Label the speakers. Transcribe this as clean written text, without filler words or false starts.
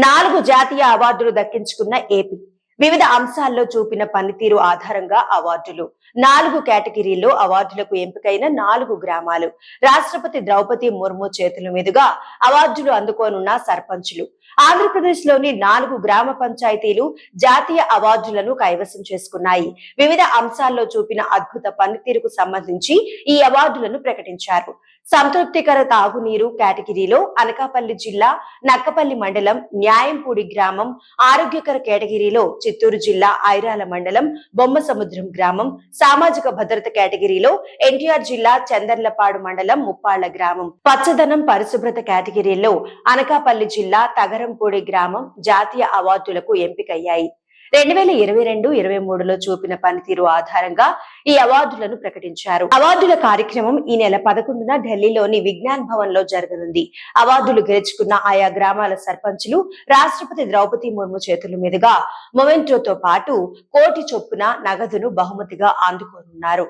Speaker 1: 4 జాతీయ అవార్డులు దక్కించుకున్న ఏపీ. వివిధ అంశాల్లో చూపిన పనితీరు ఆధారంగా అవార్డులు. 4 కేటగిరీల్లో అవార్డులకు ఎంపికైన 4 గ్రామాలు. రాష్ట్రపతి ద్రౌపది ముర్ము చేతుల మీదుగా అవార్డులు అందుకోనున్న సర్పంచులు. ఆంధ్రప్రదేశ్ లోని 4 గ్రామ పంచాయతీలు జాతీయ అవార్డులను కైవసం చేసుకున్నాయి. వివిధ అంశాల్లో చూపిన అద్భుత పనితీరుకు సంబంధించి ఈ అవార్డులను ప్రకటించారు. సంతృప్తికర తాగునీరు కేటగిరీలో అనకాపల్లి జిల్లా నక్కపల్లి మండలం న్యాయంపూడి గ్రామం, ఆరోగ్యకర కేటగిరీలో చిత్తూరు జిల్లా ఐరాల మండలం బొమ్మసముద్రం గ్రామం, సామాజిక భద్రత కేటగిరీలో ఎన్టీఆర్ జిల్లా చందర్లపాడు మండలం ముప్పాళ్ల గ్రామం, పచ్చదనం పరిశుభ్రత కేటగిరీలో అనకాపల్లి జిల్లా తగరంపూడి గ్రామం జాతీయ అవార్డులకు ఎంపికయ్యాయి. 2022-23లో చూపిన పనితీరు ఆధారంగా ఈ అవార్డులను ప్రకటించారు. అవార్డుల కార్యక్రమం ఈ నెల 11న ఢిల్లీలోని విజ్ఞాన్ భవన్ లో జరగనుంది. అవార్డులు గెలుచుకున్న ఆయా గ్రామాల సర్పంచులు రాష్ట్రపతి ద్రౌపది ముర్ము చేతుల మీదుగా మొమెంటోతో పాటు 1 కోటి చొప్పున నగదును బహుమతిగా అందుకోనున్నారు.